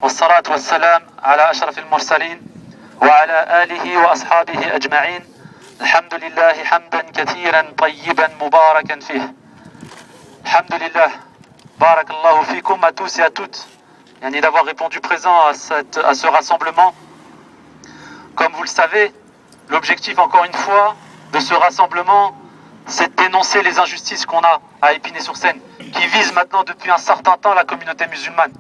والصلاة والسلام على أشرف المرسلين وعلى آله وأصحابه أجمعين. الحمد لله حمدا كثيرا طيبا مباركا فيه. الحمد لله. بارك الله فيكم à tous et à toutes d'avoir répondu présent à ce rassemblement. Comme vous le savez, l'objectif encore une fois de ce rassemblement, c'est de dénoncer les injustices qu'on a à Épinay-sur-Seine, qui visent maintenant depuis un certain temps la communauté musulmane.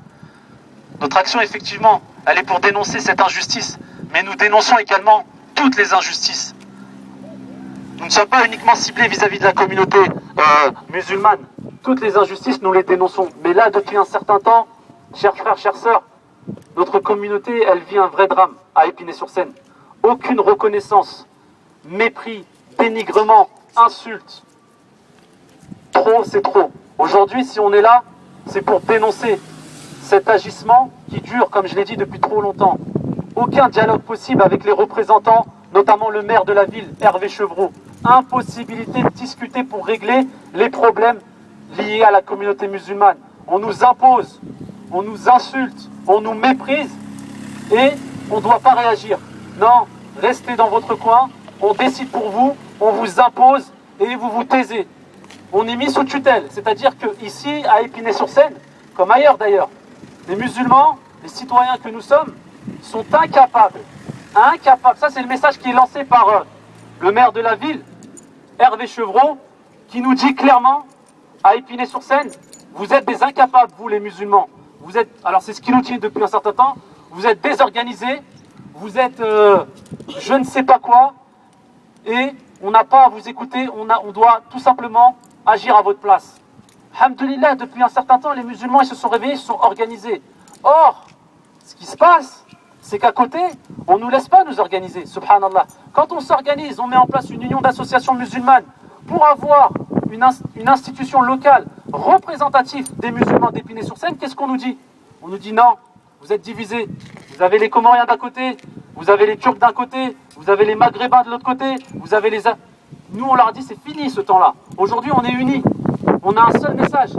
Notre action, effectivement, elle est pour dénoncer cette injustice, mais nous dénonçons également toutes les injustices. Nous ne sommes pas uniquement ciblés vis-à-vis de la communauté musulmane. Toutes les injustices, nous les dénonçons. Mais là, depuis un certain temps, chers frères, chères sœurs, notre communauté, elle vit un vrai drame à Épinay-sur-Seine. Aucune reconnaissance, mépris, dénigrement, insultes. Trop, c'est trop. Aujourd'hui, si on est là, c'est pour dénoncer cet agissement qui dure, comme je l'ai dit, depuis trop longtemps. Aucun dialogue possible avec les représentants, notamment le maire de la ville, Hervé Chevreau. Impossibilité de discuter pour régler les problèmes liés à la communauté musulmane. On nous impose, on nous insulte, on nous méprise et on ne doit pas réagir. Non, restez dans votre coin, on décide pour vous, on vous impose et vous vous taisez. On est mis sous tutelle, c'est-à-dire qu'ici, à Épinay-sur-Seine, comme ailleurs d'ailleurs, les musulmans, les citoyens que nous sommes, sont incapables, ça c'est le message qui est lancé par le maire de la ville, Hervé Chevreau, qui nous dit clairement, à Épinay-sur-Seine, vous êtes des incapables, vous les musulmans. Vous êtes, alors c'est ce qui nous tient depuis un certain temps, vous êtes désorganisés, vous êtes je ne sais pas quoi, et on n'a pas à vous écouter, on doit tout simplement agir à votre place. Alhamdulillah, depuis un certain temps, les musulmans ils se sont réveillés, ils se sont organisés. Or, ce qui se passe, c'est qu'à côté, on ne nous laisse pas nous organiser, subhanallah. Quand on s'organise, on met en place une union d'associations musulmanes pour avoir une institution locale représentative des musulmans d'Épinay-sur-Seine, qu'est-ce qu'on nous dit? On nous dit non, vous êtes divisés. Vous avez les Comoriens d'un côté, vous avez les Turcs d'un côté, vous avez les Maghrébins de l'autre côté, vous avez les... Nous, on leur dit c'est fini ce temps-là. Aujourd'hui, on est unis. On a un seul message.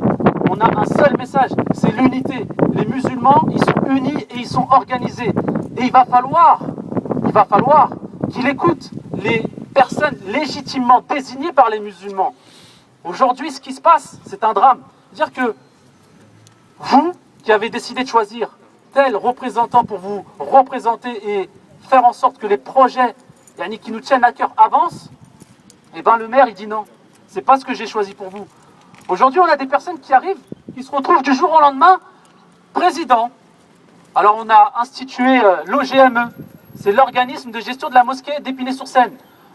On a un seul message, c'est l'unité. Les musulmans, ils sont unis et ils sont organisés. Et il va falloir qu'ils écoutent les personnes légitimement désignées par les musulmans. Aujourd'hui, ce qui se passe, c'est un drame. C'est-à-dire que vous, qui avez décidé de choisir tel représentant pour vous représenter et faire en sorte que les projets qui nous tiennent à cœur avancent, et bien le maire, il dit non. C'est pas ce que j'ai choisi pour vous. Aujourd'hui, on a des personnes qui arrivent, qui se retrouvent du jour au lendemain président. Alors, on a institué l'OGME, c'est l'organisme de gestion de la mosquée d'Épinay-sur-Seine.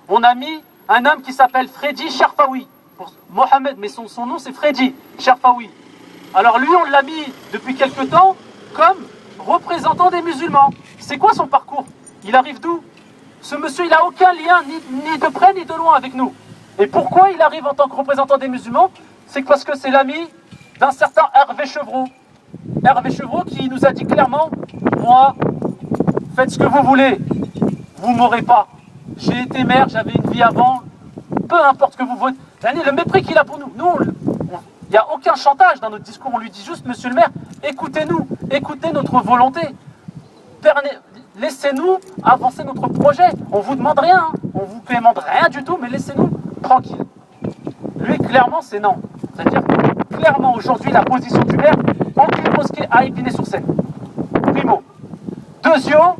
On a mis un homme qui s'appelle Freddy Cherfaoui. Mohamed, mais son nom c'est Freddy Cherfaoui. Alors lui, on l'a mis depuis quelque temps comme représentant des musulmans. C'est quoi son parcours? Il arrive d'où? Ce monsieur, il n'a aucun lien, ni de près ni de loin avec nous. Et pourquoi il arrive en tant que représentant des musulmans? C'est parce que c'est l'ami d'un certain Hervé Chevreau. Hervé Chevreau qui nous a dit clairement, moi, faites ce que vous voulez, vous m'aurez pas. J'ai été maire, j'avais une vie avant, peu importe que vous votez. Le mépris qu'il a pour nous. Nous, il n'y a aucun chantage dans notre discours, on lui dit juste, monsieur le maire, écoutez-nous, écoutez notre volonté. Laissez-nous avancer notre projet. On ne vous demande rien, on ne vous demande rien du tout, mais laissez-nous tranquille. Lui, clairement, c'est non. C'est-à-dire que, clairement, aujourd'hui, la position du maire, aucune mosquée à Épinay-sur-Seine. Primo. Deuxièmement,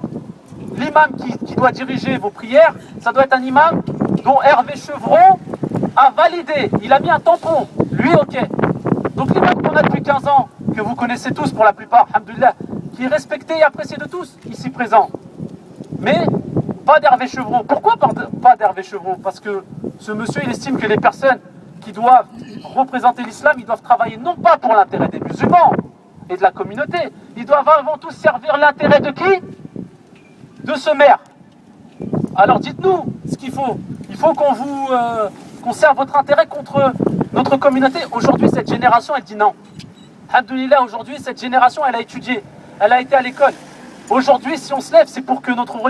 l'imam qui doit diriger vos prières, ça doit être un imam dont Hervé Chevreau a validé. Il a mis un tampon. Lui, ok. Donc l'imam qu'on a depuis 15 ans, que vous connaissez tous pour la plupart, alhamdoulilah, qui est respecté et apprécié de tous, ici présent. Mais pas d'Hervé Chevreau. Pourquoi pas d'Hervé Chevreau? Parce que ce monsieur, il estime que les personnes qui doivent représenter l'islam, ils doivent travailler non pas pour l'intérêt des musulmans et de la communauté, ils doivent avant tout servir l'intérêt de qui? De ce maire. Alors dites-nous ce qu'il faut. Il faut qu'on serve votre intérêt contre notre communauté. Aujourd'hui, cette génération, elle dit non. Alhamdoulilah, aujourd'hui, cette génération, elle a étudié. Elle a été à l'école. Aujourd'hui, si on se lève, c'est pour que notre religion